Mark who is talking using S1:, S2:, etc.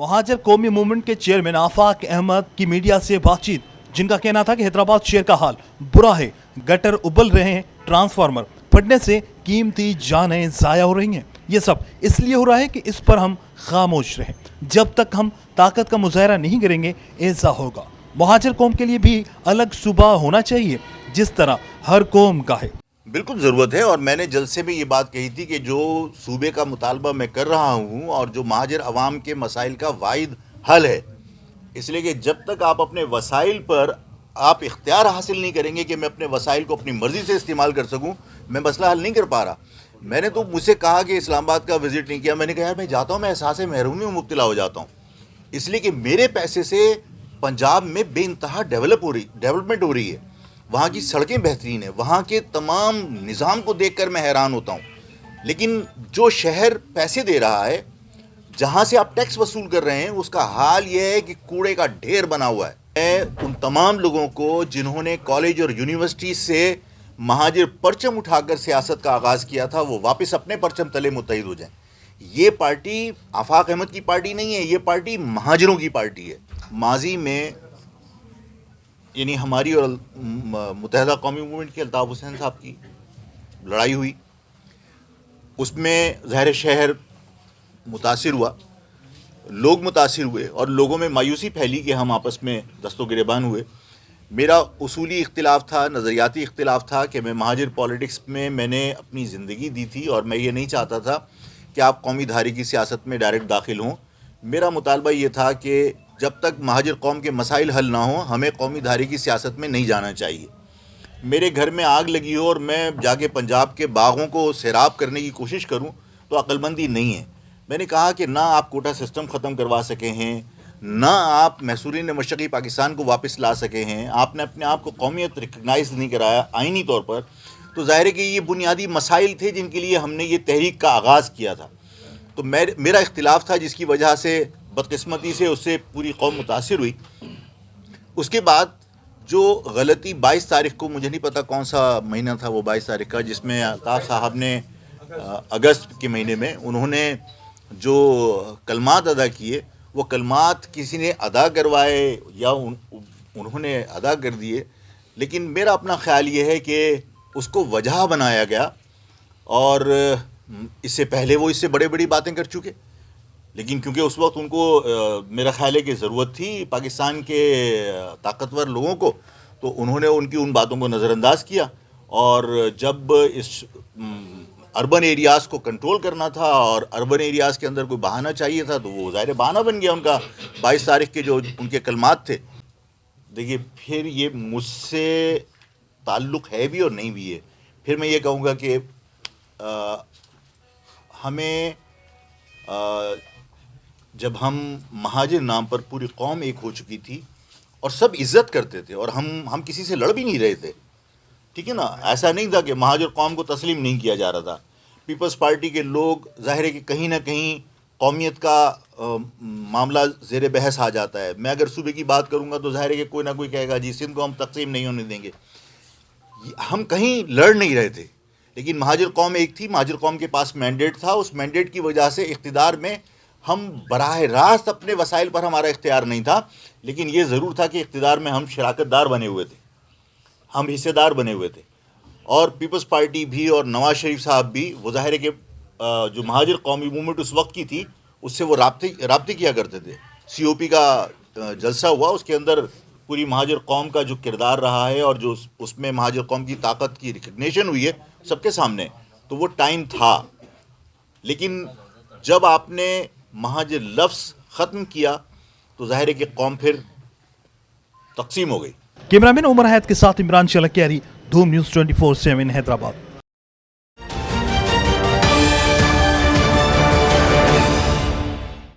S1: महाजर कौमी मूवमेंट के चेयरमैन आफाक अहमद की मीडिया से बातचीत, जिनका कहना था कि हैदराबाद शहर का हाल बुरा है, गटर उबल रहे हैं, ट्रांसफार्मर फटने से कीमती जानें ज़ाया हो रही हैं। ये सब इसलिए हो रहा है कि इस पर हम खामोश रहें। जब तक हम ताकत का मुजाहरा नहीं करेंगे ऐसा होगा। महाजर कौम के लिए भी अलग सूबा होना चाहिए जिस तरह हर कौम का है।
S2: बिल्कुल ज़रूरत है, और मैंने जलसे में ये बात कही थी कि जो सूबे का मुतालबा मैं कर रहा हूँ और जो महाजर अवाम के मसाइल का वाहिद हल है, इसलिए कि जब तक आप अपने वसाइल पर आप इख्तियार हासिल नहीं करेंगे कि मैं अपने वसाइल को अपनी मर्ज़ी से इस्तेमाल कर सकूँ, मैं मसला हल नहीं कर पा रहा। मैंने तो मुझसे कहा कि इस्लामाबाद का विज़िट नहीं किया। मैंने कहा यार मैं जाता हूँ, मैं एहसास महरूमी में मुब्तला हो जाता हूँ, इसलिए कि मेरे पैसे से पंजाब में बेइंतहा डेवलपमेंट हो रही है। वहाँ की सड़कें बेहतरीन है, वहाँ के तमाम निज़ाम को देखकर मैं हैरान होता हूँ। लेकिन जो शहर पैसे दे रहा है, जहाँ से आप टैक्स वसूल कर रहे हैं, उसका हाल ये है कि कूड़े का ढेर बना हुआ है। मैं उन तमाम लोगों को जिन्होंने कॉलेज और यूनिवर्सिटी से महाजिर परचम उठाकर सियासत का आगाज़ किया था, वो वापस अपने परचम तले मुत्तहिद हो जाएं। ये पार्टी आफाक अहमद की पार्टी नहीं है, ये पार्टी महाजिरों की पार्टी है। माजी में यानी हमारी और मुत्तहिदा कौमी मूवमेंट के अल्ताफ़ हुसैन साहब की लड़ाई हुई, उसमें ज़ाहिर शहर मुतासिर हुआ, लोग मुतासिर हुए और लोगों में मायूसी फैली कि हम आपस में दस्तों गिरेबान हुए। मेरा उसूली इख्तिलाफ था, नज़रियाती इख्तिलाफ था कि मैं महाजिर पॉलिटिक्स में मैंने अपनी ज़िंदगी दी थी और मैं ये नहीं चाहता था कि आप कौमी धारी की सियासत में डायरेक्ट दाखिल हों। मेरा मुतालबा ये था कि जब तक महाजिर कौम के मसाइल हल ना हों, हमें कौमी धारी की सियासत में नहीं जाना चाहिए। मेरे घर में आग लगी हो और मैं जाके पंजाब के बागों को सैराब करने की कोशिश करूं तो अक्लमंदी नहीं है। मैंने कहा कि ना आप कोटा सिस्टम ख़त्म करवा सके हैं, ना आप महसूरीन मशरक़ी पाकिस्तान को वापस ला सके हैं, आपने अपने आप को कौमियत रिकग्नाइज नहीं कराया आइनी तौर पर। तो ज़ाहिर है कि ये बुनियादी मसाइल थे जिनके लिए हमने ये तहरीक का आगाज़ किया था। तो मेरा इख्तिलाफ था, जिसकी वजह से बदकिस्मती से उससे पूरी कौम मुतासिर हुई। उसके बाद जो गलती 22 तारीख को, मुझे नहीं पता कौन सा महीना था वो 22 तारीख का, जिसमें अल्ताफ़ साहब ने अगस्त के महीने में उन्होंने जो कलमात अदा किए, वो कलमात किसी ने अदा करवाए या उन्होंने अदा कर दिए, लेकिन मेरा अपना ख़्याल ये है कि उसको वजह बनाया गया। और इससे पहले वो इससे बड़ी बातें कर चुके, लेकिन क्योंकि उस वक्त उनको मेरा ख़्याल है कि ज़रूरत थी पाकिस्तान के ताकतवर लोगों को, तो उन्होंने उनकी उन बातों को नज़रअंदाज़ किया। और जब इस अर्बन एरियाज़ को कंट्रोल करना था और अर्बन एरियाज़ के अंदर कोई बहाना चाहिए था, तो वो ज़ाहिर बहाना बन गया उनका 22 तारीख के जो उनके कलमात थे। देखिए, फिर ये मुझसे ताल्लुक़ है भी और नहीं भी है। फिर मैं ये कहूँगा कि हमें जब हम महाजिर नाम पर पूरी कौम एक हो चुकी थी और सब इज़्ज़त करते थे और हम किसी से लड़ भी नहीं रहे थे, ठीक है ना, ऐसा नहीं था कि महाजिर कौम को तस्लीम नहीं किया जा रहा था। पीपल्स पार्टी के लोग, जाहिर है कि कहीं ना कहीं कौमियत का मामला ज़ेर बहस आ जाता है। मैं अगर सूबे की बात करूँगा तो जाहिर है कि कोई ना कोई कहेगा जी सिंध को हम तकसीम नहीं होने देंगे। हम कहीं लड़ नहीं रहे थे, लेकिन महाजिर कौम एक थी, महाजिर कौम के पास मैंडेट था। उस मैंडेट की वजह से इख्तिदार में हम बराह रास्त अपने वसाइल पर हमारा इख्तियार नहीं था, लेकिन ये ज़रूर था कि इख्तिदार में हम शराकतदार बने हुए थे, हम हिस्सेदार बने हुए थे। और पीपल्स पार्टी भी और नवाज़ शरीफ साहब भी, वो ज़ाहिर है कि जो महाजिर कौमी मूवमेंट उस वक्त की थी, उससे वो राब्ते किया करते थे। COP का जलसा हुआ, उसके अंदर पूरी महाजिर कौम का जो किरदार रहा है और जो उसमें महाजिर कौम की ताकत की रिकग्निशन हुई है सबके सामने, तो वो टाइम था। लेकिन जब आपने महाजिर लफ्ज़ ख़त्म किया तो ज़ाहिर है कि कौम फिर तकसीम हो गई।
S1: कैमरामैन उमर हयात के साथ इमरान शलकियारी, धूम न्यूज़ 24/7 हैदराबाद।